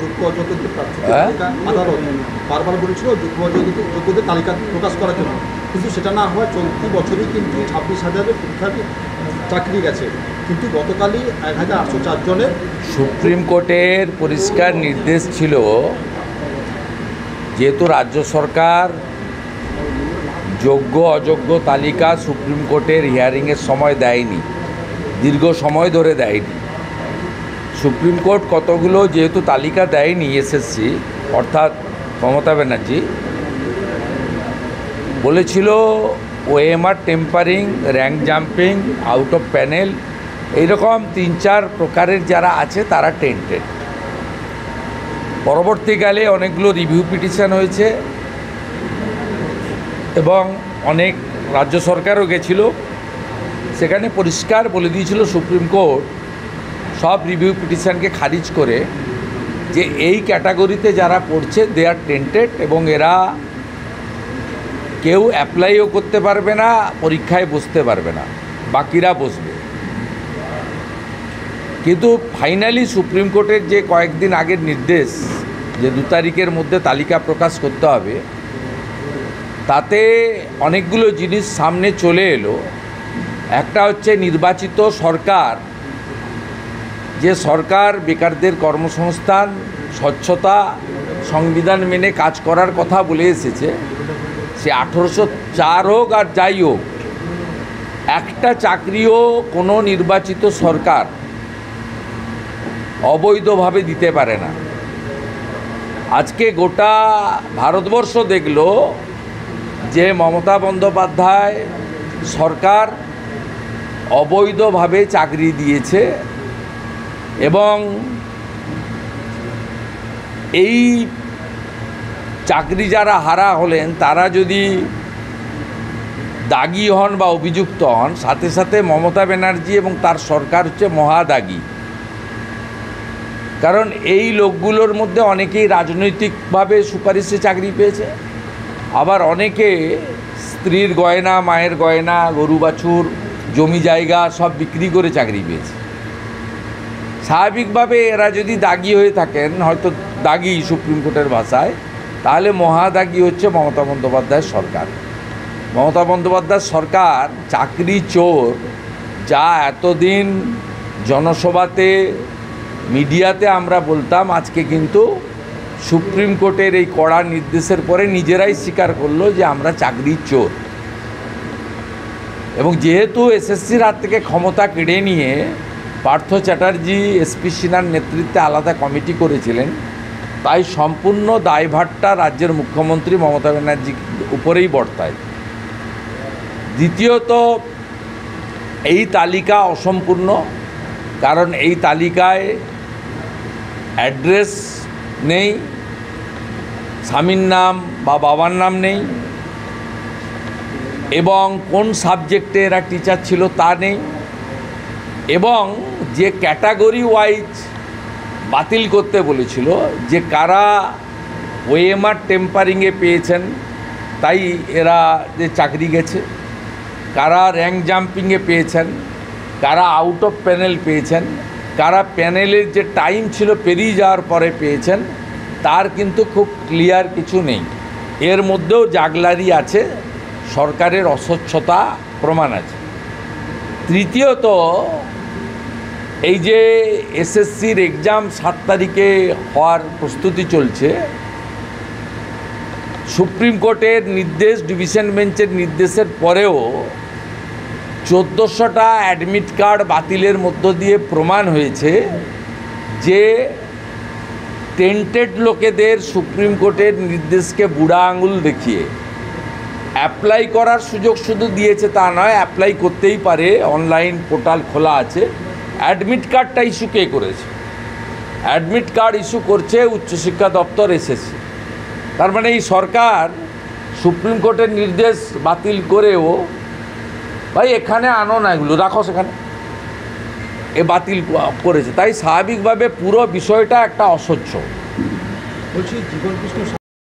যোগ্য অযোগ্যদের প্রার্থীদের তালিকা আদালত বারবার বলেছিল যোগ্য যোগ্যদের তালিকা প্রকাশ করার জন্য, কিন্তু সেটা না হওয়ায় চলতি বছরই কিন্তু 26,000 পরীক্ষার্থী চাকরি গেছে, কিন্তু গতকালই 1,804 জনের। সুপ্রিম কোর্টের পরিষ্কার নির্দেশ ছিল, যেহেতু রাজ্য সরকার যোগ্য অযোগ্য তালিকা সুপ্রিম কোর্টের হিয়ারিংয়ের সময় দেয়নি, দীর্ঘ সময় ধরে দেয়নি। সুপ্রিম কোর্ট কতগুলো যেহেতু তালিকা দেয়নি, এসএসসি অর্থাৎ মমতা ব্যানার্জি বলেছিল OMR tampering, rank jumping, out of panel, এইরকম 3-4 প্রকারের যারা আছে তারা টেন্টেড। পরবর্তীকালে অনেকগুলো রিভিউ পিটিশন হয়েছে এবং অনেক রাজ্য সরকারও গেছিল, সেখানে পরিষ্কার বলে দিয়েছিল সুপ্রিম কোর্ট সব রিভিউ পিটিশনকে খারিজ করে যে এই ক্যাটাগরিতে যারা পড়ছে দে আর টেন্টেড এবং এরা কেউ অ্যাপ্লাইও করতে পারবে না, পরীক্ষায় বসতে পারবে না, বাকিরা বসবে। কিন্তু ফাইনালি সুপ্রিম কোর্টের যে কয়েকদিন আগের নির্দেশ যে 2 তারিখের মধ্যে তালিকা প্রকাশ করতে হবে, তাতে অনেকগুলো জিনিস সামনে চলে এলো। একটা হচ্ছে নির্বাচিত সরকার, যে সরকার বেকারদের কর্মসংস্থান, স্বচ্ছতা, সংবিধান মেনে কাজ করার কথা বলে এসেছে, সে 1804 হোক আর যাই হোক, একটা চাকরিও কোনো নির্বাচিত সরকার অবৈধভাবে দিতে পারে না। আজকে গোটা ভারতবর্ষ দেখল যে মমতা বন্দ্যোপাধ্যায় সরকার অবৈধভাবে চাকরি দিয়েছে এবং এই চাকরি যারা হারা হলেন তারা যদি দাগি হন বা অভিযুক্ত হন, সাথে সাথে মমতা ব্যানার্জি এবং তার সরকার হচ্ছে মহাদাগী। কারণ এই লোকগুলোর মধ্যে অনেকেই রাজনৈতিকভাবে সুপারিশে চাকরি পেয়েছে, আবার অনেকে স্ত্রীর গয়না, মায়ের গয়না, গরু বাছুর, জমি জায়গা সব বিক্রি করে চাকরি পেয়েছে। স্বাভাবিকভাবে এরা যদি দাগি হয়ে থাকেন, হয়তো দাগি সুপ্রিম কোর্টের ভাষায়, তাহলে মহাদাগী হচ্ছে মমতা বন্দ্যোপাধ্যায়ের সরকার। মমতা বন্দ্যোপাধ্যায়ের সরকার চাকরি চোর, যা এতদিন জনসভাতে মিডিয়াতে আমরা বলতাম, আজকে কিন্তু সুপ্রিম কোর্টের এই কড়া নির্দেশের পরে নিজেরাই স্বীকার করলো যে আমরা চাকরি চোর। এবং যেহেতু এসএসসির হাত থেকে ক্ষমতা কেড়ে নিয়ে পার্থ চ্যাটার্জি, এসপি সিনহার নেতৃত্বে আলাদা কমিটি করেছিলেন, তাই সম্পূর্ণ দায়ভারটা রাজ্যের মুখ্যমন্ত্রী মমতা ব্যানার্জির উপরেই বর্তায়। দ্বিতীয়ত, এই তালিকা অসম্পূর্ণ, কারণ এই তালিকায় অ্যাড্রেস নেই, স্বামীর নাম বা বাবার নাম নেই, এবং কোন সাবজেক্টে এরা টিচার ছিল তা নেই, এবং যে ক্যাটাগরি ওয়াইজ বাতিল করতে বলেছিল, যে কারা ওএমআর টেম্পারিংয়ে পেয়েছেন তাই এরা যে চাকরি গেছে, কারা র্যাঙ্ক জাম্পিংয়ে পেয়েছেন, কারা আউট অফ প্যানেল পেয়েছেন, কারা প্যানেলের যে টাইম ছিল পেরিয়ে যাওয়ার পরে পেয়েছেন, তার কিন্তু খুব ক্লিয়ার কিছু নেই। এর মধ্যেও জাগলারি আছে, সরকারের অস্বচ্ছতা প্রমাণ আছে। তৃতীয়ত, এই যে এসএসসির এক্সাম 7 তারিখে হওয়ার প্রস্তুতি চলছে, সুপ্রিম কোর্টের নির্দেশ, ডিভিশন বেঞ্চের নির্দেশের পরেও 1400টা অ্যাডমিট কার্ড বাতিলের মধ্য দিয়ে প্রমাণ হয়েছে যে টেন্টেড লোকেদের সুপ্রিম কোর্টের নির্দেশকে বুড়া আঙুল দেখিয়ে অ্যাপ্লাই করার সুযোগ শুধু দিয়েছে তা নয়, অ্যাপ্লাই করতেই পারে, অনলাইন পোর্টাল খোলা আছে। অ্যাডমিট কার্ডটা ইস্যু কে করেছে? অ্যাডমিট কার্ড ইস্যু করছে উচ্চশিক্ষা দপ্তর, এসএসসি। তার মানে এই সরকার সুপ্রিম কোর্টের নির্দেশ বাতিল করেও, ভাই এখানে আনো না, এগুলো রাখো সেখানে, এ বাতিল করেছে। তাই স্বাভাবিকভাবে পুরো বিষয়টা একটা অস্বচ্ছ। বলছি, জীবন কৃষ্ণ